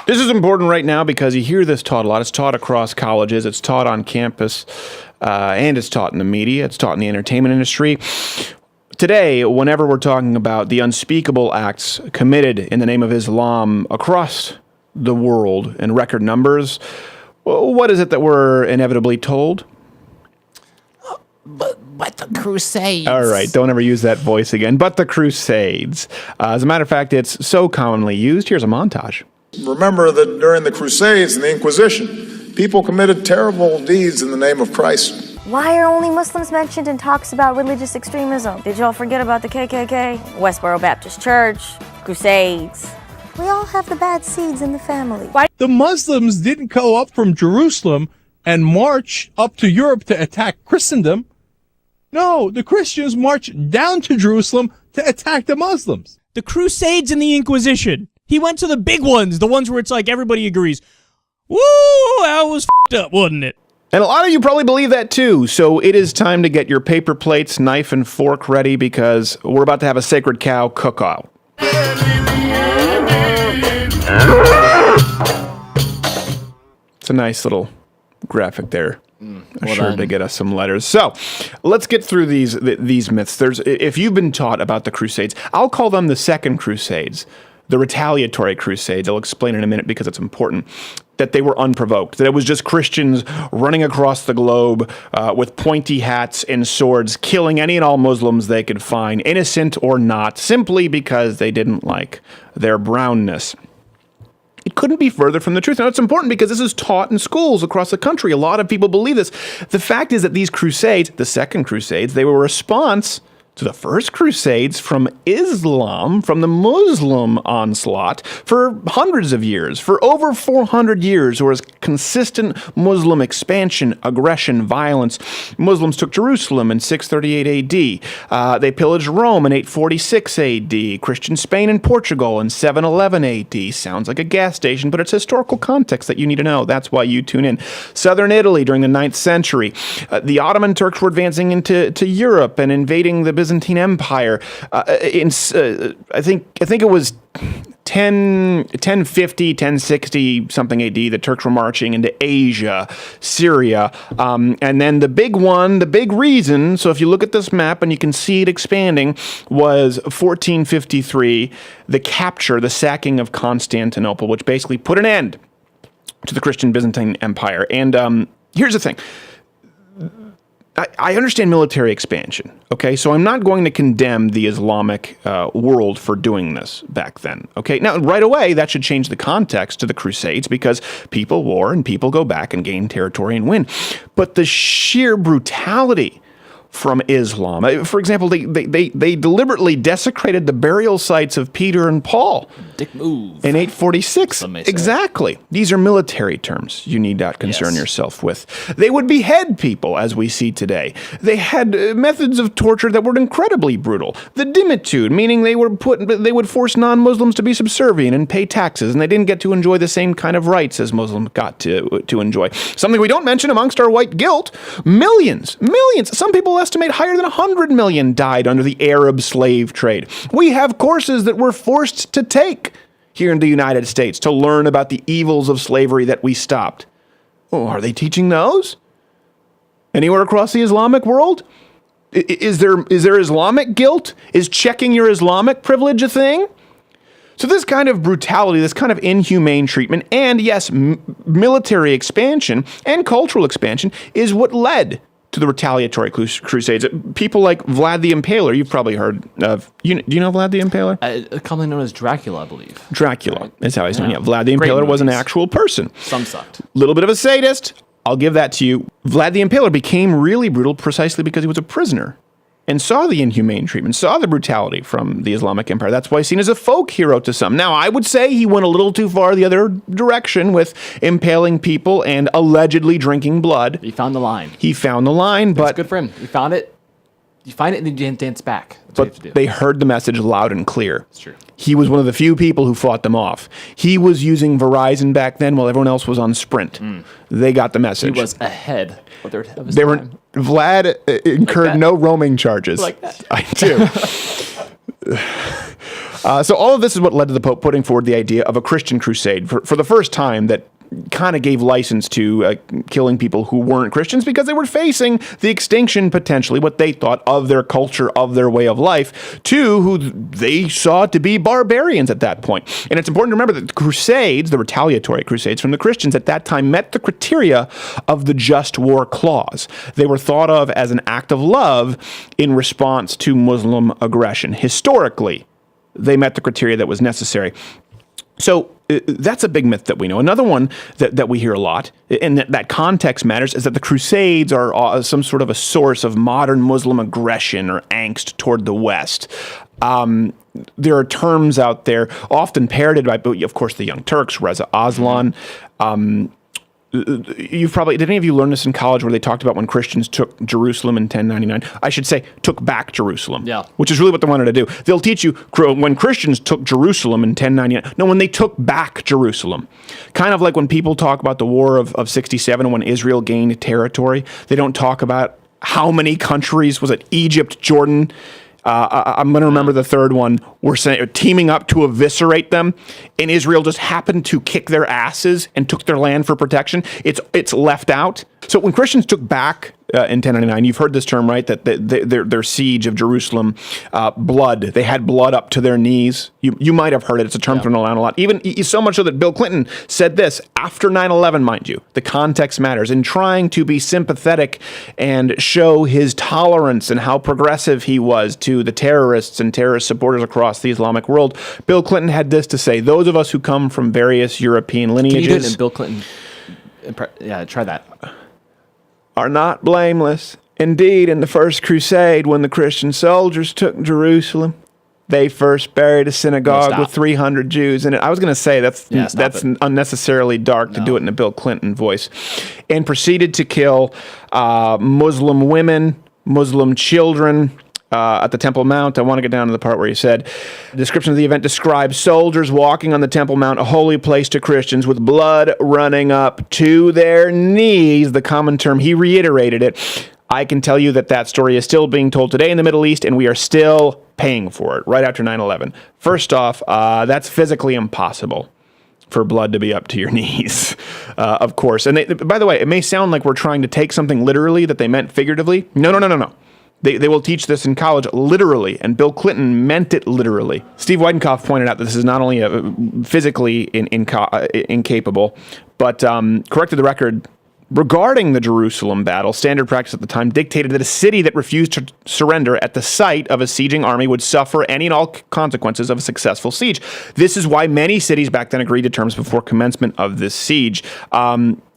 This is important right now because you hear this taught a lot. It's taught across colleges. It's taught on campus, and it's taught in the media. It's taught in the entertainment industry. Today, whenever we're talking about the unspeakable acts committed in the name of Islam across the world in record numbers, what is it that we're inevitably told? But the Crusades. All right, don't ever use that voice again. But the Crusades. As a matter of fact, it's so commonly used. Here's a montage. Remember that during the Crusades and the Inquisition, people committed terrible deeds in the name of Christ. Why are only Muslims mentioned in talks about religious extremism? Did y'all forget about the KKK? Westboro Baptist Church, Crusades. We all have the bad seeds in the family. Why? The Muslims didn't go up from Jerusalem and march up to Europe to attack Christendom. No, the Christians marched down to Jerusalem to attack the Muslims. The Crusades and the Inquisition. He went to the big ones, the ones where it's like everybody agrees. Woo, that was f***ed up, wasn't it? And a lot of you probably believe that too, so it is time to get your paper plates, knife, and fork ready because we're about to have a sacred cow cook-out. It's a nice little graphic there. Assured to get us some letters. So let's get through these myths. If you've been taught about the Crusades, I'll call them the Second Crusades. The retaliatory Crusades, I'll explain in a minute because it's important, that they were unprovoked, that it was just Christians running across the globe with pointy hats and swords, killing any and all Muslims they could find, innocent or not, simply because they didn't like their brownness. It couldn't be further from the truth. Now, it's important because this is taught in schools across the country. A lot of people believe this. The fact is that these Crusades, the Second Crusades, they were a response to the First Crusades from Islam, from the Muslim onslaught for hundreds of years. For over 400 years, there was consistent Muslim expansion, aggression, violence. Muslims took Jerusalem in 638 AD. They pillaged Rome in 846 AD. Christian Spain and Portugal in 711 AD. Sounds like a gas station, but it's historical context that you need to know. That's why you tune in. Southern Italy during the 9th century. The Ottoman Turks were advancing into Europe and invading the Byzantine Empire. I think it was 1050, 1060 something AD. The Turks were marching into Asia, Syria, and then the big one, the big reason. So if you look at this map and you can see it expanding, was 1453, the capture, the sacking of Constantinople, which basically put an end to the Christian Byzantine Empire. And here's the thing. I understand military expansion, okay? So I'm not going to condemn the Islamic world for doing this back then, okay? Now, right away, that should change the context to the Crusades because people war and people go back and gain territory and win. But the sheer brutality from Islam, for example, they deliberately desecrated the burial sites of Peter and Paul. Dick move. In 846. Exactly. These are military terms you need not concern yourself with. They would behead people, as we see today. They had methods of torture that were incredibly brutal. The dimitude, meaning they would force non-Muslims to be subservient and pay taxes, and they didn't get to enjoy the same kind of rights as Muslims got to enjoy. Something we don't mention amongst our white guilt, millions, some people estimate higher than 100 million died under the Arab slave trade. We have courses that we're forced to take here in the United States to learn about the evils of slavery that we stopped. Oh, are they teaching those? Anywhere across the Islamic world? Is there Islamic guilt? Is checking your Islamic privilege a thing? So this kind of brutality, this kind of inhumane treatment, and yes, military expansion and cultural expansion is what led to the retaliatory crusades. People like Vlad the Impaler, you've probably heard of. Do you know Vlad the Impaler? Commonly known as Dracula, I believe. Dracula is how he's known. Yeah, Vlad the Impaler was an actual person. Some sucked. Little bit of a sadist. I'll give that to you. Vlad the Impaler became really brutal precisely because he was a prisoner and saw the inhumane treatment, saw the brutality from the Islamic Empire. That's why he's seen as a folk hero to some. Now, I would say he went a little too far the other direction with impaling people and allegedly drinking blood. He found the line. But it's good for him. He found it. You find it and then you dance back. That's what you have to do. They heard the message loud and clear. It's true. He was one of the few people who fought them off. He was using Verizon back then while everyone else was on Sprint. They got the message. He was ahead of his time. Vlad incurred no roaming charges. Like that. I do. So all of this is what led to the Pope putting forward the idea of a Christian crusade for the first time that kind of gave license to killing people who weren't Christians because they were facing the extinction, potentially, what they thought of their culture, of their way of life, to who they saw to be barbarians at that point. And it's important to remember that the Crusades, the retaliatory Crusades from the Christians at that time, met the criteria of the just war clause. They were thought of as an act of love in response to Muslim aggression. Historically, they met the criteria that was necessary. So that's a big myth that we know. Another one that we hear a lot, and that context matters, is that the Crusades are some sort of a source of modern Muslim aggression or angst toward the West. There are terms out there, often parroted by, of course, the Young Turks, Reza Aslan. Did any of you learn this in college where they talked about when Christians took Jerusalem in 1099? I should say, took back Jerusalem. Yeah. Which is really what they wanted to do. They'll teach you when Christians took Jerusalem in 1099. No, when they took back Jerusalem. Kind of like when people talk about the War of 67 when Israel gained territory. They don't talk about how many countries, was it Egypt, Jordan, I'm going to remember the third one, were teaming up to eviscerate them, and Israel just happened to kick their asses and took their land for protection. It's left out. So when Christians took back in 1099, you've heard this term, right? That their siege of Jerusalem, blood. They had blood up to their knees. You might have heard it. It's a term thrown around a lot. Even so much so that Bill Clinton said this after 9/11, mind you. The context matters. In trying to be sympathetic and show his tolerance and how progressive he was to the terrorists and terrorist supporters across the Islamic world, Bill Clinton had this to say: those of us who come from various European lineages. Can you do it in Bill Clinton? Yeah, try that. Are not blameless. Indeed, in the First Crusade, when the Christian soldiers took Jerusalem, they first buried a synagogue with 300 Jews in it. I was going to say that's unnecessarily dark to do it in a Bill Clinton voice. And proceeded to kill Muslim women, Muslim children, at the Temple Mount. I want to get down to the part where he said, the description of the event describes soldiers walking on the Temple Mount, a holy place to Christians, with blood running up to their knees. The common term, he reiterated it. I can tell you that story is still being told today in the Middle East, and we are still paying for it right after 9/11. First off, that's physically impossible for blood to be up to your knees, of course. And by the way, it may sound like we're trying to take something literally that they meant figuratively. No. They will teach this in college literally, and Bill Clinton meant it literally. Steve Weidenkopf pointed out that this is not only physically incapable, but corrected the record regarding the Jerusalem battle. Standard practice at the time dictated that a city that refused to surrender at the sight of a sieging army would suffer any and all consequences of a successful siege. This is why many cities back then agreed to terms before commencement of this siege.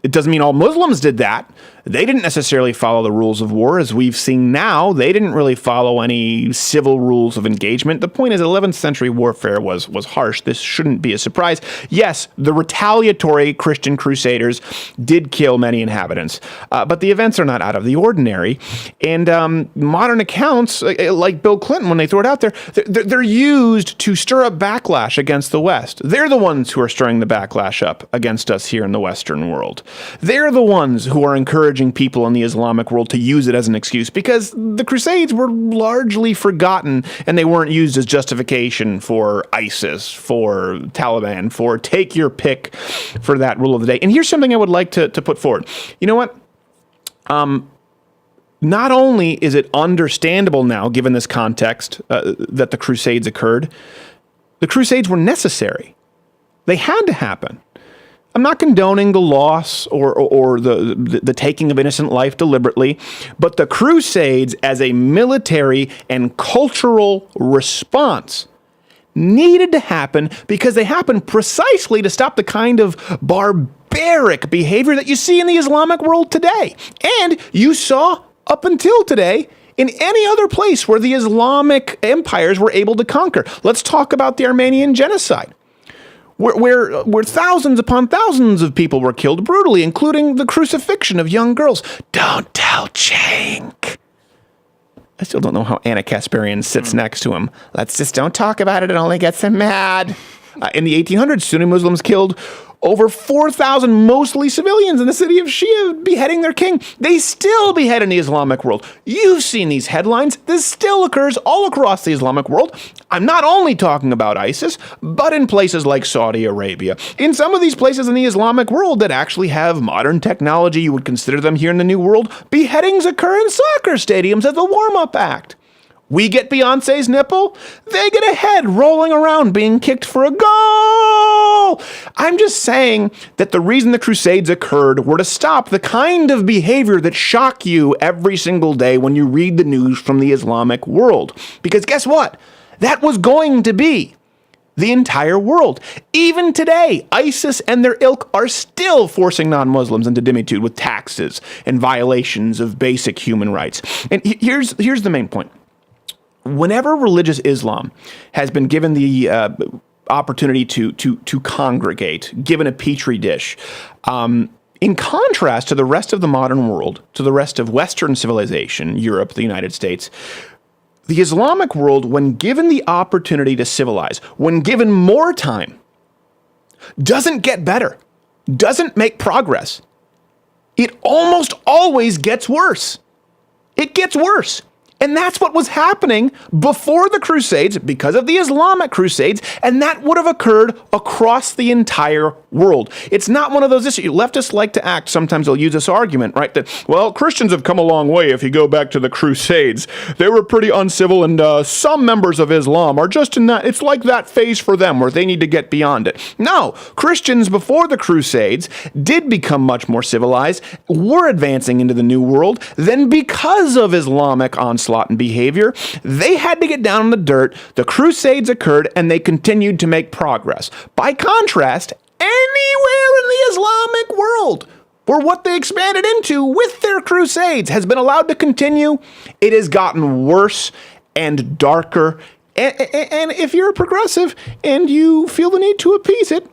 It doesn't mean all Muslims did that. They didn't necessarily follow the rules of war. As we've seen now, they didn't really follow any civil rules of engagement. The point is, 11th century warfare was harsh. This shouldn't be a surprise. Yes, the retaliatory Christian crusaders did kill many inhabitants, but the events are not out of the ordinary. And modern accounts, like Bill Clinton, when they throw it out there, they're used to stir up backlash against the West. They're the ones who are stirring the backlash up against us here in the Western world. They're the ones who are encouraging people in the Islamic world to use it as an excuse, because the Crusades were largely forgotten and they weren't used as justification for ISIS, for Taliban, for take your pick for that rule of the day. And here's something I would like to put forward. You know what? Not only is it understandable now, given this context, that the Crusades occurred, the Crusades were necessary. They had to happen. I'm not condoning the loss or the taking of innocent life deliberately, but the Crusades as a military and cultural response needed to happen because they happened precisely to stop the kind of barbaric behavior that you see in the Islamic world today. And you saw up until today in any other place where the Islamic empires were able to conquer. Let's talk about the Armenian genocide, where thousands upon thousands of people were killed brutally, including the crucifixion of young girls. Don't tell Cenk. I still don't know how Anna Kasparian sits next to him. Let's just don't talk about it. It only gets him mad. In the 1800s, Sunni Muslims killed over 4,000 mostly civilians in the city of Shia, beheading their king. They still behead in the Islamic world. You've seen these headlines. This still occurs all across the Islamic world. I'm not only talking about ISIS, but in places like Saudi Arabia. In some of these places in the Islamic world that actually have modern technology, you would consider them here in the New World, beheadings occur in soccer stadiums as a warm-up act. We get Beyonce's nipple, they get a head rolling around being kicked for a goal. I'm just saying that the reason the Crusades occurred were to stop the kind of behavior that shock you every single day when you read the news from the Islamic world. Because guess what? That was going to be the entire world. Even today, ISIS and their ilk are still forcing non-Muslims into dhimmitude with taxes and violations of basic human rights. And here's the main point. Whenever religious Islam has been given the opportunity to congregate, given a petri dish, in contrast to the rest of the modern world, to the rest of Western civilization, Europe, the United States, the Islamic world, when given the opportunity to civilize, when given more time, doesn't get better, doesn't make progress. It almost always gets worse. It gets worse. And that's what was happening before the Crusades because of the Islamic Crusades, and that would have occurred across the entire world. It's not one of those issues. Leftists like to act, sometimes they'll use this argument, right, that, well, Christians have come a long way if you go back to the Crusades. They were pretty uncivil, and some members of Islam are just in that, it's like that phase for them where they need to get beyond it. No, Christians before the Crusades did become much more civilized, were advancing into the New World, then because of Islamic onslaught and behavior, they had to get down in the dirt. The Crusades occurred, and they continued to make progress. By contrast, anywhere in the Islamic world where what they expanded into with their Crusades has been allowed to continue, it has gotten worse and darker. And if you're a progressive and you feel the need to appease it,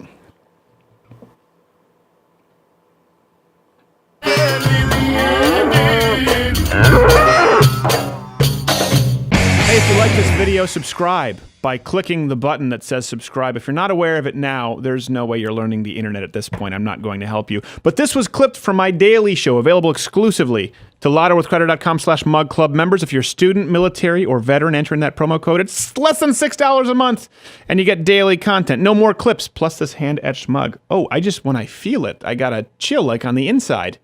if you like this video, subscribe by clicking the button that says subscribe. If you're not aware of it now, there's no way you're learning the internet at this point. I'm not going to help you. But this was clipped from my daily show, available exclusively to louderwithcrowder.com/mugclub members. If you're a student, military, or veteran, enter in that promo code. It's less than $6 a month, and you get daily content. No more clips, plus this hand-etched mug. Oh, when I feel it, I got a chill like on the inside.